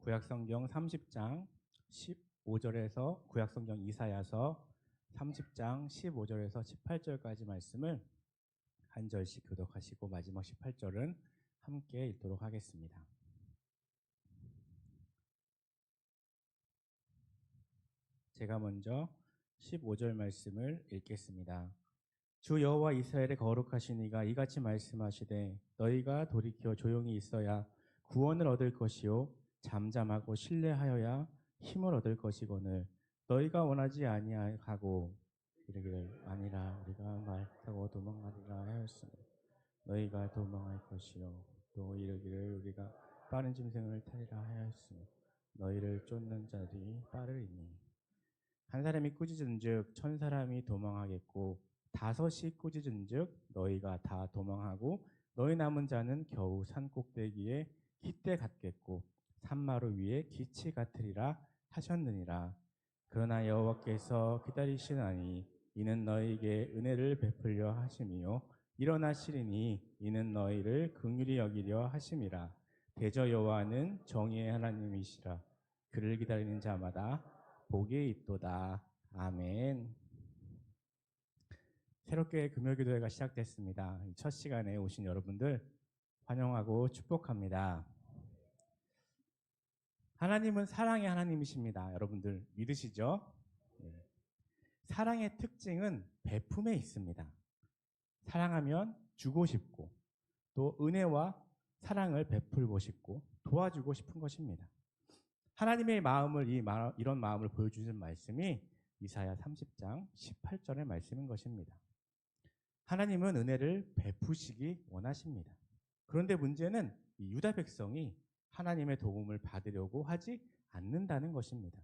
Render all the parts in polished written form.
구약성경 30장 15절에서 구약성경 이사야서 30장 15절에서 18절까지 말씀을 한 절씩 교독하시고 마지막 18절은 함께 읽도록 하겠습니다. 제가 먼저 15절 말씀을 읽겠습니다. 주 여호와 이스라엘의 거룩하신 이가 이같이 말씀하시되 너희가 돌이켜 조용히 있어야 구원을 얻을 것이요 잠잠하고 신뢰하여야 힘을 얻을 것이거늘 너희가 원하지 아니하고 이르기를 아니라 우리가 말타고 도망하리라 하였으니 너희가 도망할 것이요 또 이르기를 우리가 빠른 짐승을 타리라 하였으니 너희를 쫓는 자들이 빠르리니 한 사람이 꾸짖은즉 천 사람이 도망하겠고 다섯이 꾸짖은즉 너희가 다 도망하고 너희 남은 자는 겨우 산 꼭대기에 깃대 같겠고 산마루 위에 기치 같으리라 하셨느니라. 그러나 여호와께서 기다리시나니 이는 너희에게 은혜를 베풀려 하심이요 일어나시리니 이는 너희를 긍휼히 여기려 하심이라. 대저 여호와는 정의의 하나님이시라. 그를 기다리는 자마다 복이 있도다. 아멘. 새롭게 금요기도회가 시작됐습니다. 첫 시간에 오신 여러분들 환영하고 축복합니다. 하나님은 사랑의 하나님이십니다. 여러분들 믿으시죠? 사랑의 특징은 베품에 있습니다. 사랑하면 주고 싶고 또 은혜와 사랑을 베풀고 싶고 도와주고 싶은 것입니다. 하나님의 마음을 이런 마음을 보여주신 말씀이 이사야 30장 18절의 말씀인 것입니다. 하나님은 은혜를 베푸시기 원하십니다. 그런데 문제는 이 유다 백성이 하나님의 도움을 받으려고 하지 않는다는 것입니다.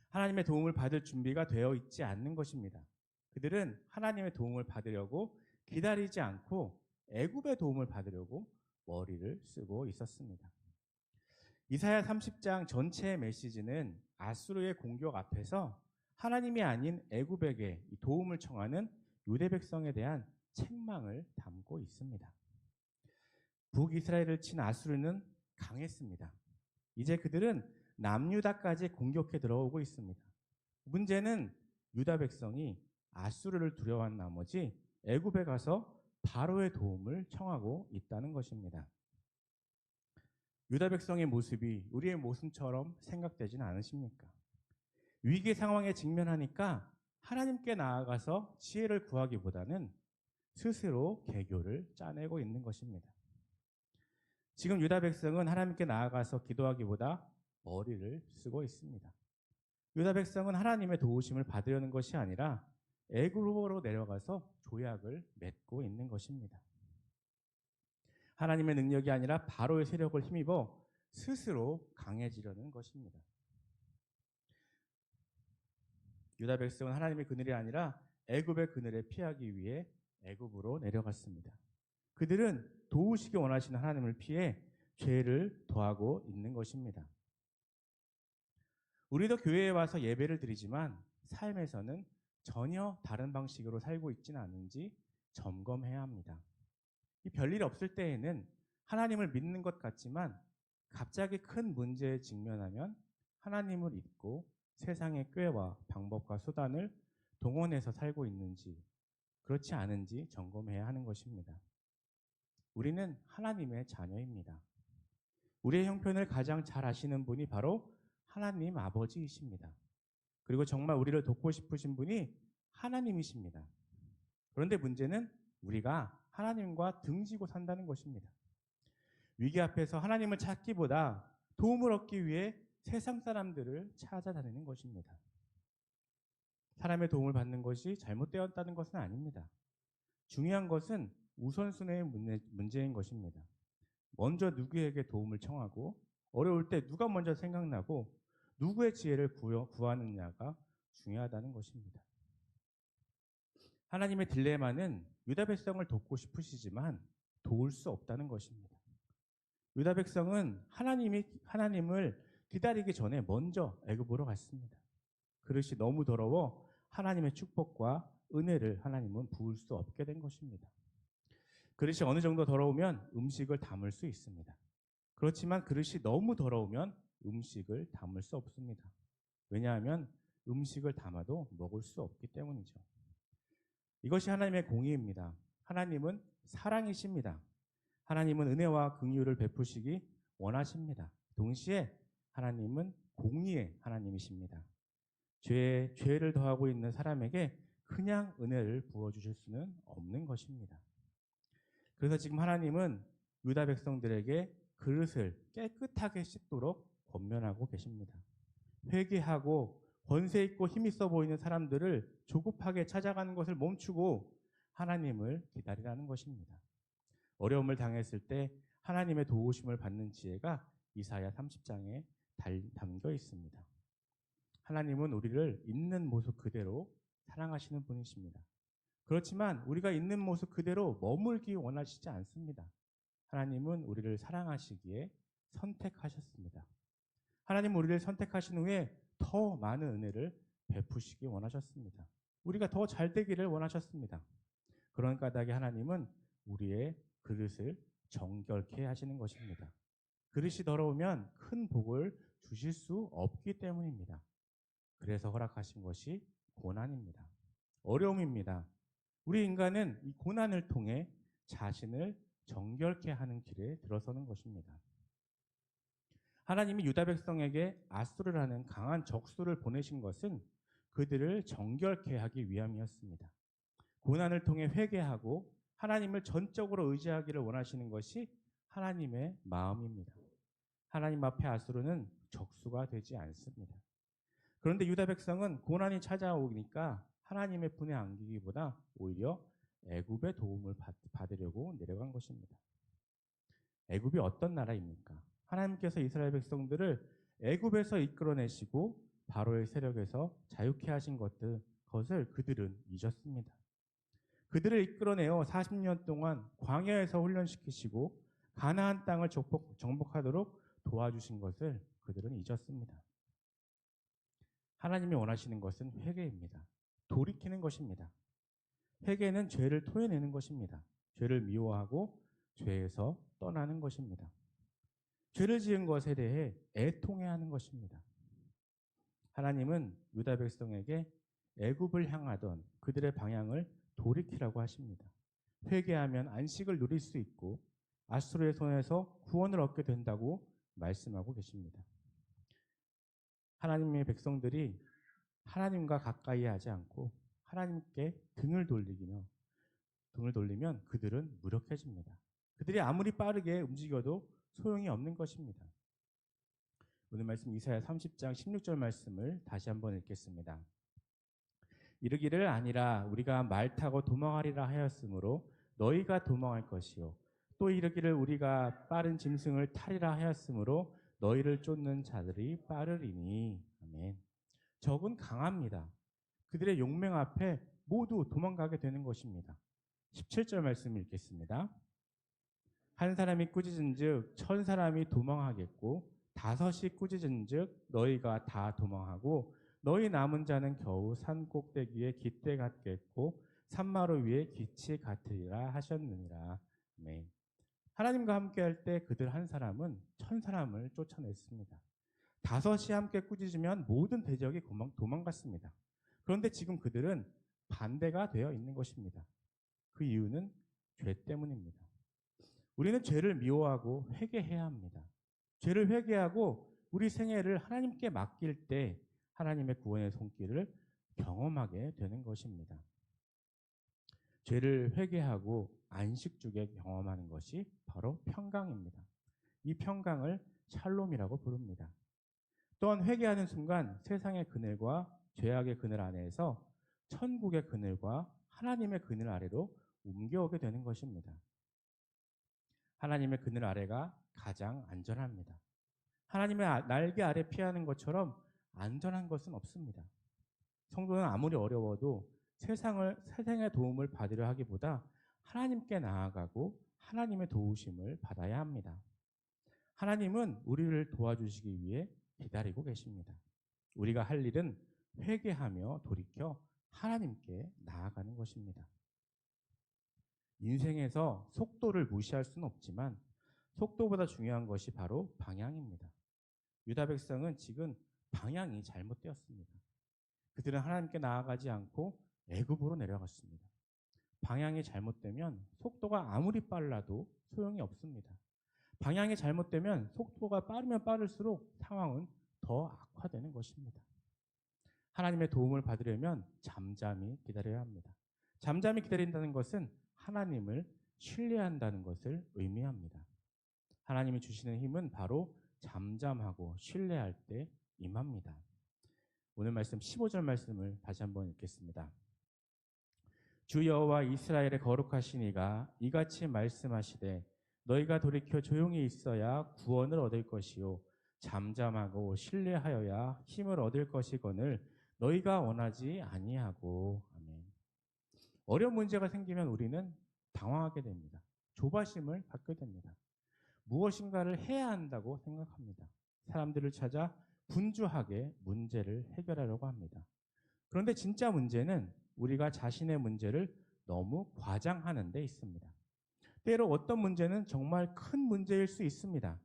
하나님의 도움을 받을 준비가 되어 있지 않는 것입니다. 그들은 하나님의 도움을 받으려고 기다리지 않고 애굽의 도움을 받으려고 머리를 쓰고 있었습니다. 이사야 30장 전체의 메시지는 아수르의 공격 앞에서 하나님이 아닌 애굽에게 도움을 청하는 유대 백성에 대한 책망을 담고 있습니다. 북이스라엘을 친 아수르는 강했습니다. 이제 그들은 남유다까지 공격해 들어오고 있습니다. 문제는 유다 백성이 아수르를 두려워한 나머지 애굽에 가서 바로의 도움을 청하고 있다는 것입니다. 유다 백성의 모습이 우리의 모습처럼 생각되지는 않으십니까? 위기 상황에 직면하니까 하나님께 나아가서 지혜를 구하기보다는 스스로 계교를 짜내고 있는 것입니다. 지금 유다 백성은 하나님께 나아가서 기도하기보다 머리를 쓰고 있습니다. 유다 백성은 하나님의 도우심을 받으려는 것이 아니라 애굽으로 내려가서 조약을 맺고 있는 것입니다. 하나님의 능력이 아니라 바로의 세력을 힘입어 스스로 강해지려는 것입니다. 유다 백성은 하나님의 그늘이 아니라 애굽의 그늘에 피하기 위해 애굽으로 내려갔습니다. 그들은 도우시기 원하시는 하나님을 피해 죄를 더하고 있는 것입니다. 우리도 교회에 와서 예배를 드리지만 삶에서는 전혀 다른 방식으로 살고 있지는 않은지 점검해야 합니다. 이 별일 없을 때에는 하나님을 믿는 것 같지만 갑자기 큰 문제에 직면하면 하나님을 잊고 세상의 꾀와 방법과 수단을 동원해서 살고 있는지 그렇지 않은지 점검해야 하는 것입니다. 우리는 하나님의 자녀입니다. 우리의 형편을 가장 잘 아시는 분이 바로 하나님 아버지이십니다. 그리고 정말 우리를 돕고 싶으신 분이 하나님이십니다. 그런데 문제는 우리가 하나님과 등지고 산다는 것입니다. 위기 앞에서 하나님을 찾기보다 도움을 얻기 위해 세상 사람들을 찾아다니는 것입니다. 사람의 도움을 받는 것이 잘못되었다는 것은 아닙니다. 중요한 것은 우선순위의 문제인 것입니다. 먼저 누구에게 도움을 청하고 어려울 때 누가 먼저 생각나고 누구의 지혜를 구하느냐가 중요하다는 것입니다. 하나님의 딜레마는 유다 백성을 돕고 싶으시지만 도울 수 없다는 것입니다. 유다 백성은 하나님을 기다리기 전에 먼저 애굽으로 갔습니다. 그릇이 너무 더러워 하나님의 축복과 은혜를 하나님은 부을 수 없게 된 것입니다. 그릇이 어느 정도 더러우면 음식을 담을 수 있습니다. 그렇지만 그릇이 너무 더러우면 음식을 담을 수 없습니다. 왜냐하면 음식을 담아도 먹을 수 없기 때문이죠. 이것이 하나님의 공의입니다. 하나님은 사랑이십니다. 하나님은 은혜와 긍휼을 베푸시기 원하십니다. 동시에 하나님은 공의의 하나님이십니다. 죄를 더하고 있는 사람에게 그냥 은혜를 부어주실 수는 없는 것입니다. 그래서 지금 하나님은 유다 백성들에게 그릇을 깨끗하게 씻도록 권면하고 계십니다. 회개하고 권세 있고 힘 있어 보이는 사람들을 조급하게 찾아가는 것을 멈추고 하나님을 기다리라는 것입니다. 어려움을 당했을 때 하나님의 도우심을 받는 지혜가 이사야 30장에 담겨 있습니다. 하나님은 우리를 있는 모습 그대로 사랑하시는 분이십니다. 그렇지만 우리가 있는 모습 그대로 머물기 원하시지 않습니다. 하나님은 우리를 사랑하시기에 선택하셨습니다. 하나님은 우리를 선택하신 후에 더 많은 은혜를 베푸시기 원하셨습니다. 우리가 더 잘 되기를 원하셨습니다. 그런 까닭에 하나님은 우리의 그릇을 정결케 하시는 것입니다. 그릇이 더러우면 큰 복을 주실 수 없기 때문입니다. 그래서 허락하신 것이 고난입니다. 어려움입니다. 우리 인간은 이 고난을 통해 자신을 정결케 하는 길에 들어서는 것입니다. 하나님이 유다 백성에게 아수르라는 강한 적수를 보내신 것은 그들을 정결케 하기 위함이었습니다. 고난을 통해 회개하고 하나님을 전적으로 의지하기를 원하시는 것이 하나님의 마음입니다. 하나님 앞에 아수르는 적수가 되지 않습니다. 그런데 유다 백성은 고난이 찾아오니까 하나님의 품에 안기기보다 오히려 애굽의 도움을 받으려고 내려간 것입니다. 애굽이 어떤 나라입니까? 하나님께서 이스라엘 백성들을 애굽에서 이끌어내시고 바로의 세력에서 자유케 하신 것을 그들은 잊었습니다. 그들을 이끌어내어 40년 동안 광야에서 훈련시키시고 가나안 땅을 정복하도록 도와주신 것을 그들은 잊었습니다. 하나님이 원하시는 것은 회개입니다. 돌이키는 것입니다. 회개는 죄를 토해내는 것입니다. 죄를 미워하고 죄에서 떠나는 것입니다. 죄를 지은 것에 대해 애통해야 하는 것입니다. 하나님은 유다 백성에게 애굽을 향하던 그들의 방향을 돌이키라고 하십니다. 회개하면 안식을 누릴 수 있고 아수르의 손에서 구원을 얻게 된다고 말씀하고 계십니다. 하나님의 백성들이 하나님과 가까이 하지 않고 하나님께 등을 돌리면 그들은 무력해집니다. 그들이 아무리 빠르게 움직여도 소용이 없는 것입니다. 오늘 말씀 이사야 30장 16절 말씀을 다시 한번 읽겠습니다. 이르기를 아니라 우리가 말 타고 도망하리라 하였으므로 너희가 도망할 것이요 또 이르기를 우리가 빠른 짐승을 타리라 하였으므로 너희를 쫓는 자들이 빠르리니. 아멘. 적은 강합니다. 그들의 용맹 앞에 모두 도망가게 되는 것입니다. 17절 말씀 읽겠습니다. 한 사람이 꾸짖은즉 1000사람이 도망하겠고 5이 꾸짖은즉 너희가 다 도망하고 너희 남은 자는 겨우 산 꼭대기에 깃대 같겠고 산마루 위에 깃이 같으리라 하셨느니라. 아멘. 하나님과 함께할 때 그들 한 사람은 1000사람을 쫓아냈습니다. 5이 함께 꾸짖으면 모든 대적이 도망갔습니다. 그런데 지금 그들은 반대가 되어 있는 것입니다. 그 이유는 죄 때문입니다. 우리는 죄를 미워하고 회개해야 합니다. 죄를 회개하고 우리 생애를 하나님께 맡길 때 하나님의 구원의 손길을 경험하게 되는 것입니다. 죄를 회개하고 안식주에 경험하는 것이 바로 평강입니다. 이 평강을 샬롬이라고 부릅니다. 또한 회개하는 순간 세상의 그늘과 죄악의 그늘 안에서 천국의 그늘과 하나님의 그늘 아래로 옮겨오게 되는 것입니다. 하나님의 그늘 아래가 가장 안전합니다. 하나님의 날개 아래 피하는 것처럼 안전한 것은 없습니다. 성도는 아무리 어려워도 세상의 도움을 받으려 하기보다 하나님께 나아가고 하나님의 도우심을 받아야 합니다. 하나님은 우리를 도와주시기 위해 기다리고 계십니다. 우리가 할 일은 회개하며 돌이켜 하나님께 나아가는 것입니다. 인생에서 속도를 무시할 수는 없지만 속도보다 중요한 것이 바로 방향입니다. 유다 백성은 지금 방향이 잘못되었습니다. 그들은 하나님께 나아가지 않고 애굽으로 내려갔습니다. 방향이 잘못되면 속도가 아무리 빨라도 소용이 없습니다. 방향이 잘못되면 속도가 빠르면 빠를수록 상황은 더 악화되는 것입니다. 하나님의 도움을 받으려면 잠잠히 기다려야 합니다. 잠잠히 기다린다는 것은 하나님을 신뢰한다는 것을 의미합니다. 하나님이 주시는 힘은 바로 잠잠하고 신뢰할 때 임합니다. 오늘 말씀 15절 말씀을 다시 한번 읽겠습니다. 주 여호와 이스라엘의 거룩하신 이가 이같이 말씀하시되 너희가 돌이켜 조용히 있어야 구원을 얻을 것이요 잠잠하고 신뢰하여야 힘을 얻을 것이거늘 너희가 원하지 아니하고. 아멘. 어려운 문제가 생기면 우리는 당황하게 됩니다. 조바심을 갖게 됩니다. 무엇인가를 해야 한다고 생각합니다. 사람들을 찾아 분주하게 문제를 해결하려고 합니다. 그런데 진짜 문제는 우리가 자신의 문제를 너무 과장하는 데 있습니다. 때로 어떤 문제는 정말 큰 문제일 수 있습니다.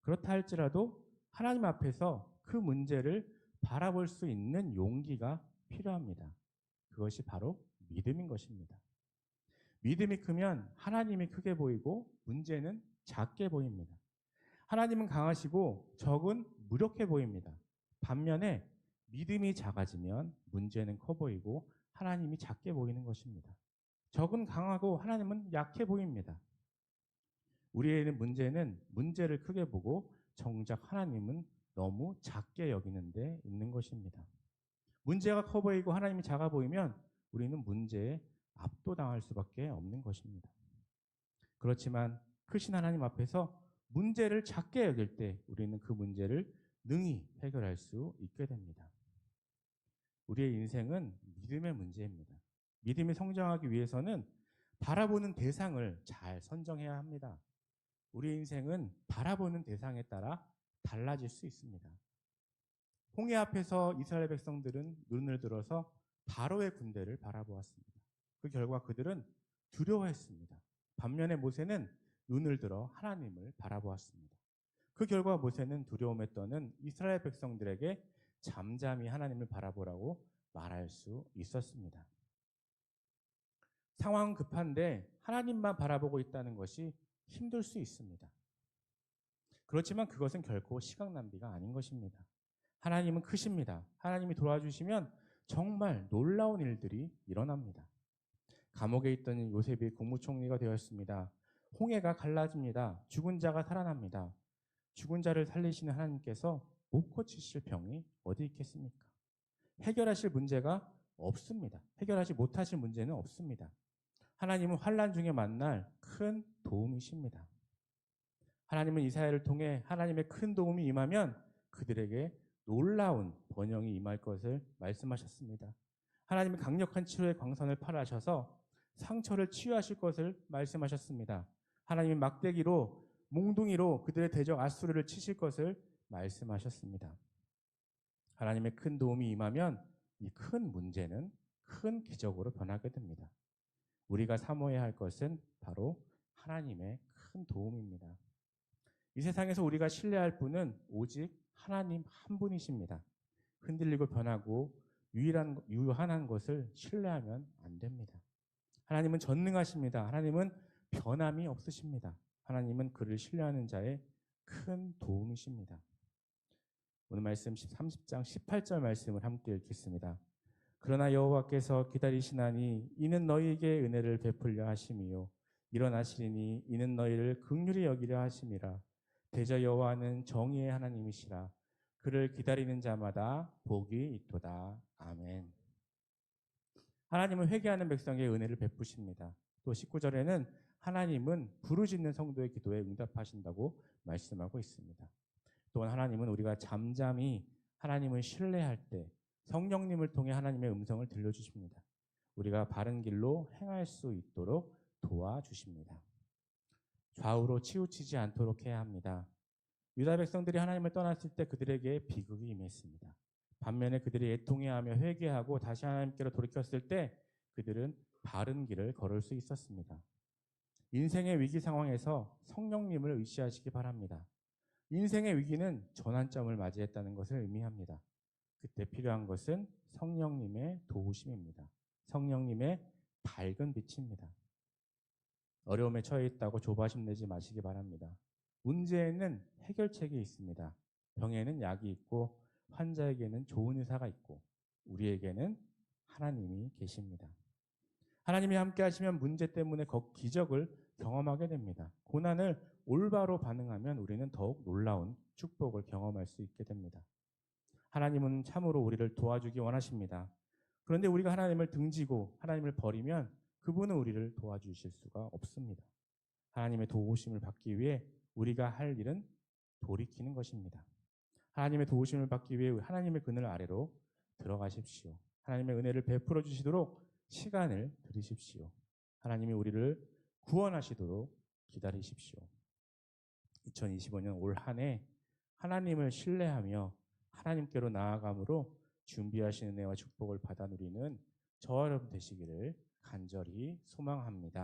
그렇다 할지라도 하나님 앞에서 그 문제를 바라볼 수 있는 용기가 필요합니다. 그것이 바로 믿음인 것입니다. 믿음이 크면 하나님이 크게 보이고 문제는 작게 보입니다. 하나님은 강하시고 적은 무력해 보입니다. 반면에 믿음이 작아지면 문제는 커 보이고 하나님이 작게 보이는 것입니다. 적은 강하고 하나님은 약해 보입니다. 우리의 문제는 문제를 크게 보고 정작 하나님은 너무 작게 여기는 데 있는 것입니다. 문제가 커 보이고 하나님이 작아 보이면 우리는 문제에 압도당할 수밖에 없는 것입니다. 그렇지만 크신 하나님 앞에서 문제를 작게 여길 때 우리는 그 문제를 능히 해결할 수 있게 됩니다. 우리의 인생은 믿음의 문제입니다. 믿음이 성장하기 위해서는 바라보는 대상을 잘 선정해야 합니다. 우리의 인생은 바라보는 대상에 따라 달라질 수 있습니다. 홍해 앞에서 이스라엘 백성들은 눈을 들어서 바로의 군대를 바라보았습니다. 그 결과 그들은 두려워했습니다. 반면에 모세는 눈을 들어 하나님을 바라보았습니다. 그 결과 모세는 두려움에 떠는 이스라엘 백성들에게 잠잠히 하나님을 바라보라고 말할 수 있었습니다. 상황은 급한데 하나님만 바라보고 있다는 것이 힘들 수 있습니다. 그렇지만 그것은 결코 시간 낭비가 아닌 것입니다. 하나님은 크십니다. 하나님이 도와주시면 정말 놀라운 일들이 일어납니다. 감옥에 있던 요셉이 국무총리가 되었습니다. 홍해가 갈라집니다. 죽은 자가 살아납니다. 죽은 자를 살리시는 하나님께서 못 고치실 병이 어디 있겠습니까? 해결하실 문제가 없습니다. 해결하지 못하실 문제는 없습니다. 하나님은 환난 중에 만날 큰 도움이십니다. 하나님은 이사야를 통해 하나님의 큰 도움이 임하면 그들에게 놀라운 번영이 임할 것을 말씀하셨습니다. 하나님은 강력한 치료의 광선을 팔아셔서 상처를 치유하실 것을 말씀하셨습니다. 하나님은 막대기로 몽둥이로 그들의 대적 아수르를 치실 것을 말씀하셨습니다. 하나님의 큰 도움이 임하면 이 큰 문제는 큰 기적으로 변하게 됩니다. 우리가 사모해야 할 것은 바로 하나님의 큰 도움입니다. 이 세상에서 우리가 신뢰할 분은 오직 하나님 한 분이십니다. 흔들리고 변하고 유한한 것을 신뢰하면 안 됩니다. 하나님은 전능하십니다. 하나님은 변함이 없으십니다. 하나님은 그를 신뢰하는 자의 큰 도움이십니다. 오늘 말씀 30장 18절 말씀을 함께 읽겠습니다. 그러나 여호와께서 기다리시나니 이는 너희에게 은혜를 베풀려 하심이요 일어나시리니 이는 너희를 긍휼히 여기려 하심이라. 대저 여호와는 정의의 하나님이시라. 그를 기다리는 자마다 복이 있도다. 아멘. 하나님은 회개하는 백성에게 은혜를 베푸십니다. 또 19절에는 하나님은 부르짖는 성도의 기도에 응답하신다고 말씀하고 있습니다. 또한 하나님은 우리가 잠잠히 하나님을 신뢰할 때 성령님을 통해 하나님의 음성을 들려주십니다. 우리가 바른 길로 행할 수 있도록 도와주십니다. 좌우로 치우치지 않도록 해야 합니다. 유다 백성들이 하나님을 떠났을 때 그들에게 비극이 임했습니다. 반면에 그들이 애통해하며 회개하고 다시 하나님께로 돌이켰을 때 그들은 바른 길을 걸을 수 있었습니다. 인생의 위기 상황에서 성령님을 의지하시기 바랍니다. 인생의 위기는 전환점을 맞이했다는 것을 의미합니다. 그때 필요한 것은 성령님의 도우심입니다. 성령님의 밝은 빛입니다. 어려움에 처해 있다고 조바심 내지 마시기 바랍니다. 문제에는 해결책이 있습니다. 병에는 약이 있고 환자에게는 좋은 의사가 있고 우리에게는 하나님이 계십니다. 하나님이 함께 하시면 문제 때문에 기적을 경험하게 됩니다. 고난을 올바로 반응하면 우리는 더욱 놀라운 축복을 경험할 수 있게 됩니다. 하나님은 참으로 우리를 도와주기 원하십니다. 그런데 우리가 하나님을 등지고 하나님을 버리면 그분은 우리를 도와주실 수가 없습니다. 하나님의 도우심을 받기 위해 우리가 할 일은 돌이키는 것입니다. 하나님의 도우심을 받기 위해 하나님의 그늘 아래로 들어가십시오. 하나님의 은혜를 베풀어 주시도록 시간을 드리십시오. 하나님이 우리를 구원하시도록 기다리십시오. 2025년 올 한 해 하나님을 신뢰하며 하나님께로 나아감으로 준비하신 은혜와 축복을 받아 누리는 저와 여러분 되시기를 간절히 소망합니다.